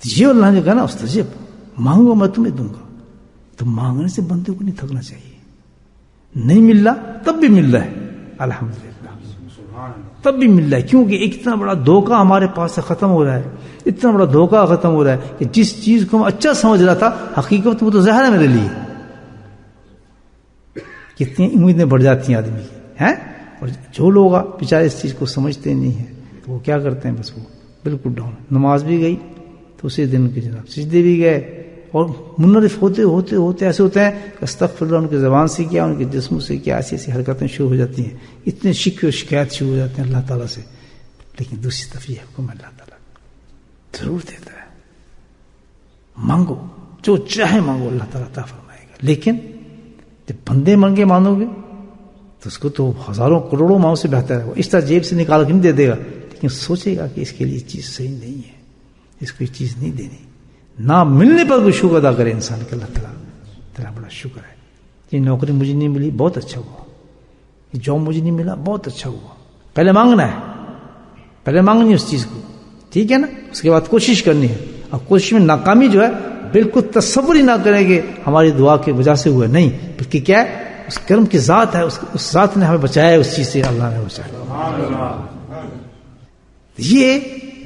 یہ اللہ نے کہا نا استجب، مانگو میں تمہیں دوں گا. تو مانگنے سے بندے کو نہیں تھکنا چاہیے. نہیں مل رہا تب بھی مل رہا ہے الحمدللہ، تب بھی مل رہا ہے. کیونکہ ایک اتنا بڑا دھوکہ ہمارے پاس سے ختم ہو رہا ہے، اتنا بڑا دھوکہ ختم ہو رہا ہے کہ جس چیز کو ہم اچھا سمجھ رہا تھا حقیقت وہ تو زہر ہے میرے لیے. کتنی امیدیں بڑھ جاتی ہیں آدمی کی ہیں. اور جو لوگ بیچارے اس چیز کو سمجھتے نہیں ہیں تو وہ کیا کرتے ہیں، بس وہ بالکل ڈاؤن. نماز بھی گئی تو اسی دن کے جناب سجدے بھی گئے، اور منحرف ہوتے ہوتے ہوتے ایسے ہوتے ہیں کہ استغفر اللہ ان کی زبان سے کیا، ان کے جسم سے کیا، ایسی ایسی حرکتیں شروع ہو جاتی ہیں، اتنے شکوے و شکایت شروع ہو جاتے ہیں اللہ تعالیٰ سے. لیکن دوسری طرف یہ حکم اللہ تعالیٰ ضرور دیتا ہے، مانگو جو چاہے مانگو، اللہ تعالیٰ عطا فرمائے گا. لیکن جب بندے منگے مانو گے تو اس کو تو ہزاروں کروڑوں ماؤں سے بہتر ہے. وہ اس طرح جیب سے نکال کے نہیں دے دے گا، لیکن سوچے گا کہ اس کے لیے چیز صحیح نہیں ہے، اس کو یہ چیز نہیں دینی. نہ ملنے پر کوئی شکر ادا کرے انسان کہ اللہ تعالیٰ تیرا بڑا شکر ہے، یہ نوکری مجھے نہیں ملی بہت اچھا ہوا، یہ جاب مجھے نہیں ملا بہت اچھا ہوا. پہلے مانگنا ہے، پہلے مانگنی ہے اس چیز کو، ٹھیک ہے نا. اس کے بعد کوشش کرنی ہے. اور کوشش میں ناکامی جو ہے بالکل تصور ہی نہ کریں کہ ہماری دعا کی وجہ سے ہوا، نہیں، بلکہ کیا ہے اس کرم کی ذات ہے، اس ذات نے ہمیں بچایا ہے، اس چیز سے اللہ نے بچایا. یہ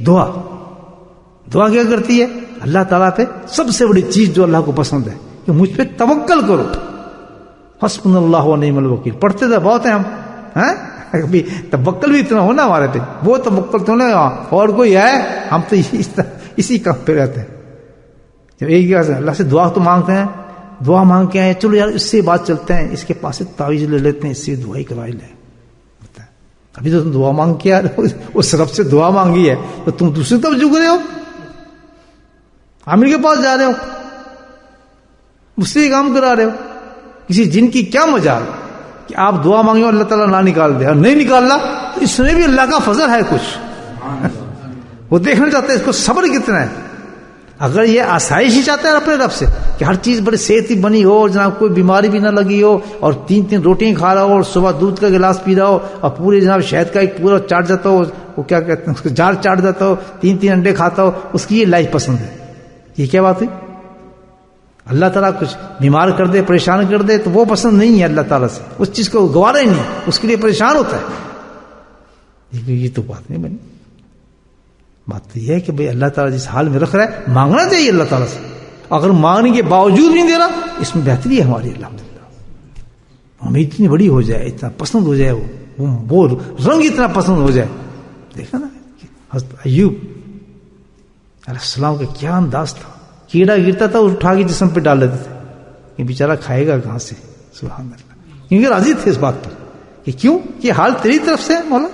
دعا کیا کرتی ہے اللہ تعالیٰ پہ سب سے بڑی چیز جو اللہ کو پسند ہے کہ مجھ پہ توکل کرو. حسبنا اللہ و نعم الوکیل پڑھتے تو بہت ہیں ہم، کبھی توکل بھی اتنا ہونا ہمارے پہ، وہ توکل تو نہیں اور کوئی ہے، ہم تو اسی کام پہ رہتے ہیں. جب ایک اللہ سے دعا تو مانگتے ہیں، دعا مانگ کے آئے چلو یار اس سے بات چلتے ہیں، اس کے پاس سے تعویذ لے لیتے ہیں، اس سے دعائی کروائی لیں. ابھی تو تم دعا مانگ کے آ رہے ہو، اس رب سے دعا مانگی ہے تو تم دوسری طرف جھک رہے ہو، عامر کے پاس جا رہے ہو، اس سے کام کرا رہے ہو. کسی جن کی کیا مجال کہ آپ دعا مانگے اور اللہ تعالیٰ نہ نکال دے، اور نہیں نکالنا تو اس میں بھی اللہ کا فضل ہے کچھ. وہ دیکھنا چاہتے ہیں اس کو صبر کتنا ہے. اگر یہ آسائش ہی چاہتے ہیں اپنے رب سے کہ ہر چیز بڑی صحت بنی ہو اور جناب کوئی بیماری بھی نہ لگی ہو، اور 3 روٹیاں کھا رہا ہو اور صبح دودھ کا گلاس پی رہا ہو اور پورے جناب شہد کا ایک پورا چاٹ جاتا ہو، وہ کیا کہتے ہیں اس کو جار چاٹ جاتا ہو، 3 انڈے کھاتا ہو، اس کی یہ لائف پسند ہے. یہ کیا بات ہے؟ اللہ تعالیٰ کچھ بیمار کر دے پریشان کر دے تو وہ پسند نہیں ہے اللہ تعالیٰ سے، اس چیز کو گوارا ہی نہیں، اس کے لیے پریشان ہوتا ہے. یہ تو بات نہیں بنی. بات تو یہ ہے کہ بھئی اللہ تعالیٰ جس حال میں رکھ رہا ہے مانگنا چاہیے اللہ تعالیٰ سے. اگر مانگنے کے باوجود نہیں دے رہا اس میں بہتری ہے ہماری الحمدللہ. ہمیں اتنی بڑی ہو جائے، اتنا پسند ہو جائے، وہ رنگ اتنا پسند ہو جائے. دیکھا نا حضرت ایوب علیہ السلام کا کیا انداز تھا، کیڑا گرتا تھا اٹھا کے جسم پہ ڈال دیتے تھے، یہ بیچارہ کھائے گا کہاں سے. سبحان اللہ. کیونکہ راضی تھے اس بات پر کہ کیوں کہ حال تیری طرف سے ہے مولا،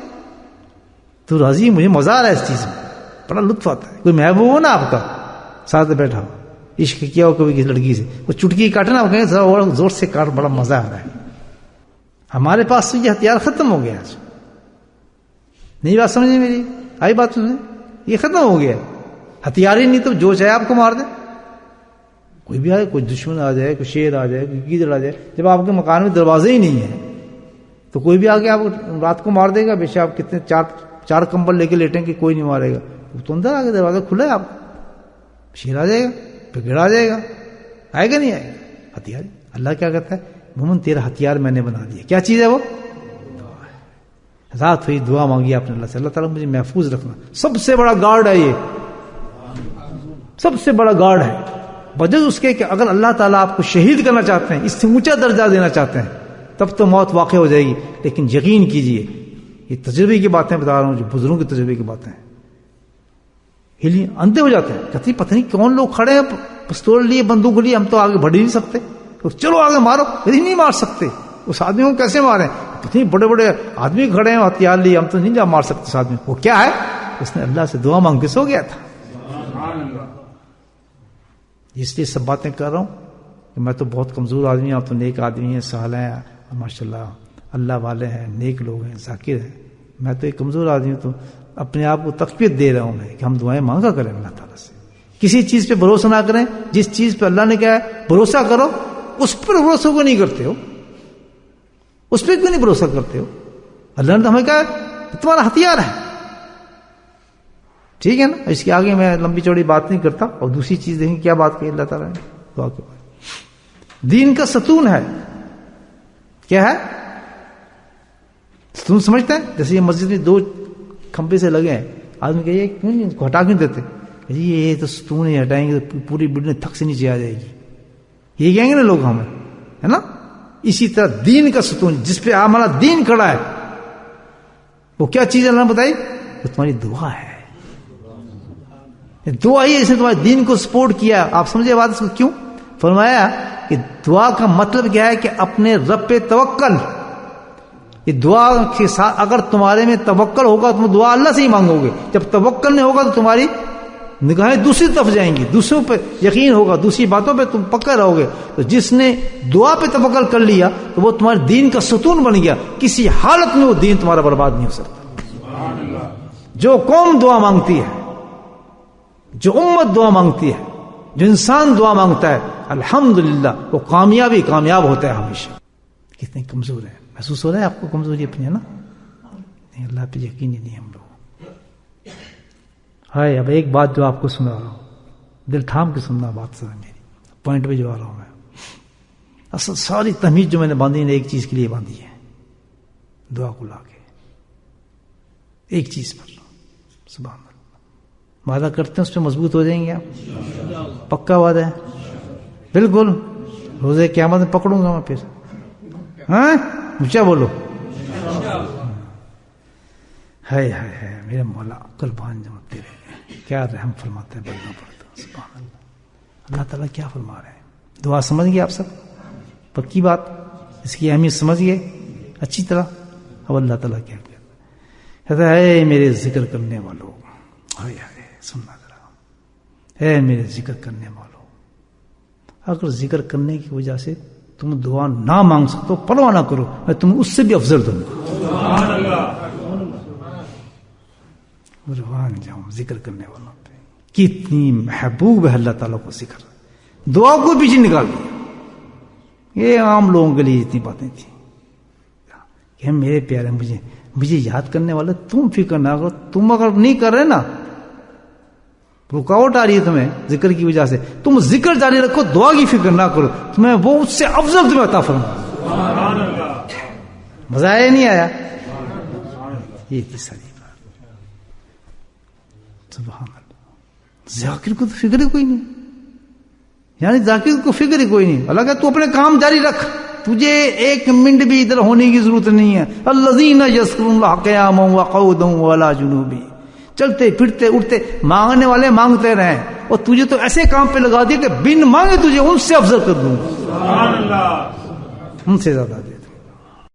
تو راضی. مجھے مزہ آ رہا ہے اس چیز میں، بڑا لطف آتا ہے. کوئی محبوب ہو نا آپ کا ساتھ بیٹھا ہو، عشق کیا ہو کبھی کسی لڑکی سے، وہ چٹکی کاٹنا وہ کہیں ذرا اور زور سے کاٹ، بڑا مزہ آ رہا ہے. ہمارے پاس تو یہ ہتھیار ختم ہو گیا آج. نہیں بات سمجھے میری؟ آئی بات سمجھے؟ یہ ختم ہو گیا. ہتھیار ہی نہیں تو جو چاہے آپ کو مار دے. کوئی بھی آئے، کوئی دشمن آ جائے، کوئی شیر آ جائے، کوئی گیدڑ آ جائے، جب آپ کے مکان میں دروازے ہی نہیں ہیں تو کوئی بھی آگے آپ رات کو مار دے گا. بے شک آپ کتنے 4 کمبل لے کے لیٹیں کہ کوئی نہیں مارے گا. تو اندر آگے دروازہ کھلا ہے، آپ شیر آ جائے گا، پگڑ آ جائے گا، آئے گا نہیں آئے گا. ہتھیار اللہ کیا کہتا ہے، مومن تیرا ہتھیار میں نے بنا دیا. کیا چیز ہے وہ؟ رات ہوئی دعا مانگی آپ نے اللہ سے، اللہ تعالیٰ مجھے محفوظ رکھنا. سب سے بڑا گارڈ ہے، یہ سب سے بڑا گارڈ ہے. بجز اس کے کہ اگر اللہ تعالیٰ آپ کو شہید کرنا چاہتے ہیں، اس سے اونچا درجہ دینا چاہتے ہیں، تب تو موت واقع ہو جائے گی. لیکن یقین کیجئے یہ تجربے کی باتیں بتا رہا ہوں، جو بزرگوں کے تجربے کی باتیں ہیں. ہلی اندھے ہو جاتے ہیں، کہتے ہیں پتہ نہیں کون لوگ کھڑے ہیں پستول لیے بندوق لیے، ہم تو آگے بڑھ ہی نہیں سکتے. چلو آگے مارو، نہیں مار سکتے. اس آدمی کو کیسے ماریں؟ پتہ نہیں بڑے بڑے آدمی کھڑے ہیں ہتھیار لیے، ہم تو نہیں جا مار سکتے اس آدمی. وہ کیا ہے؟ اس نے اللہ سے دعا مانگ کے سو گیا تھا. اس لیے سب باتیں کر رہا ہوں کہ میں تو بہت کمزور آدمی ہوں، آپ تو نیک آدمی ہیں، صالح ہیں، ماشاء اللہ اللہ والے ہیں، نیک لوگ ہیں، ذاکر ہیں. میں تو ایک کمزور آدمی ہوں، تو اپنے آپ کو تقویت دے رہا ہوں میں کہ ہم دعائیں مانگا کریں اللہ تعالیٰ سے. کسی چیز پہ بھروسہ نہ کریں، جس چیز پہ اللہ نے کہا ہے بھروسہ کرو اس پر بھروسہ کو نہیں کرتے ہو. اس پہ کیوں نہیں بھروسہ کرتے ہو؟ اللہ نے تو ہمیں کہا ہے تمہارا ہتھیار ہے، ٹھیک ہے نا. اس کے آگے میں لمبی چوڑی بات نہیں کرتا. اور دوسری چیز دیکھیں کیا بات کی اللہ تعالیٰ نے دعا کے بعد. دین کا ستون ہے. کیا ہے ستون؟ سمجھتے ہیں؟ جیسے یہ مسجد میں 2 کھمبے سے لگے ہیں, آدمی کہیے کیوں نہیں اس کو ہٹا کیوں دیتے؟ جی یہ تو ستون ہی ہٹائیں گے تو پوری بلڈنگ تھک سے نیچے آ جائے گی, یہ کہیں گے نا لوگ ہمیں, ہے نا. اسی طرح دین کا ستون جس پہ ہمارا دین کھڑا ہے, وہ کیا چیز اللہ نے بتائی؟ وہ تمہاری دعا ہے. دعا ہی اس نے تمہارے دین کو سپورٹ کیا. آپ سمجھے بات اس کو کیوں؟ فرمایا کہ دعا کا مطلب کیا ہے کہ اپنے رب پہ توکل. یہ دعا کے ساتھ اگر تمہارے میں توکل ہوگا تم دعا اللہ سے ہی مانگو گے. جب توکل نہیں ہوگا تو تمہاری نگاہیں دوسری طرف جائیں گی, دوسروں پہ یقین ہوگا, دوسری باتوں پہ تم پکے رہو گے. تو جس نے دعا پہ توکل کر لیا تو وہ تمہارے دین کا ستون بن گیا. کسی حالت میں وہ دین تمہارا برباد نہیں ہو سکتا. جو قوم دعا مانگتی ہے, جو امت دعا مانگتی ہے, جو انسان دعا مانگتا ہے, الحمدللہ وہ کامیاب ہوتا ہے ہمیشہ. کتنے کمزور ہے, محسوس ہو رہا ہے آپ کو کمزوری اپنی, ہے نا؟ نہیں, اللہ پہ یقین ہی نہیں ہم لوگ. ہائے, اب ایک بات جو آپ کو سنا رہا ہوں, دل تھام کے سننا بات سر میری, پوائنٹ پہ جو آ رہا ہوں میں. اصل ساری تمیز جو میں نے باندھی ایک چیز کے لیے باندھی ہے, دعا کو لا کے ایک چیز پر. سبحان اللہ. وعدہ کرتے ہیں اس پہ مضبوط ہو جائیں گے آپ؟ پکا وعدہ ہے بالکل. روزے قیامت میں پکڑوں گا میں پھر. ہاں اونچا بولو. ہائے ہائے ہائے میرے مولا قربان جاؤں تیرے, کیا رحم فرماتے ہیں بندوں پر. سبحان اللہ. اللہ تعالیٰ کیا فرما رہے ہیں. دعا سمجھ گئے آپ سب؟ پکی بات, اس کی اہمیت سمجھ گئے اچھی طرح. اب اللہ تعالیٰ کیا کہتا ہے, میرے ذکر کرنے والوں, ہائے ہائے سننا ذرا, اے میرے ذکر کرنے والوں, اگر ذکر کرنے کی وجہ سے تم دعا نہ مانگ سکتے پرواہ نہ کرو, میں تمہیں اس سے بھی افضل دوں گا. قربان جاؤں ذکر کرنے والوں پہ. کتنی محبوب ہے اللہ تعالیٰ کو ذکر. دعا کو پیچھے نکال دیا. یہ عام لوگوں کے لیے اتنی باتیں تھیں کہ میرے پیارے مجھے یاد کرنے والے, تم فکر نہ کرو. تم اگر نہیں کر رہے نا, رکاوٹ آ رہی ہے تمہیں ذکر کی وجہ سے, تم ذکر جاری رکھو, دعا کی فکر نہ کرو, تمہیں وہ اس سے افضل تمہیں عطا فرمائے. مزہ آیا نہیں آیا؟ یہ تھی ساری بات. سبحان اللہ. ذاکر کو تو فکر ہی کوئی نہیں, یعنی ذاکر کو فکر ہی کوئی نہیں. اللہ کہ تو اپنے کام جاری رکھ, تجھے ایک منٹ بھی ادھر ہونے کی ضرورت نہیں ہے. الذین یذکرون اللہ قیاما وقعودا وعلی جنوبہم. چلتے پھرتے اٹھتے, مانگنے والے مانگتے رہیں, اور تجھے تو ایسے کام پہ لگا دیا کہ بن مانگے تجھے ان سے افضل کر دوں, ان سے زیادہ دے.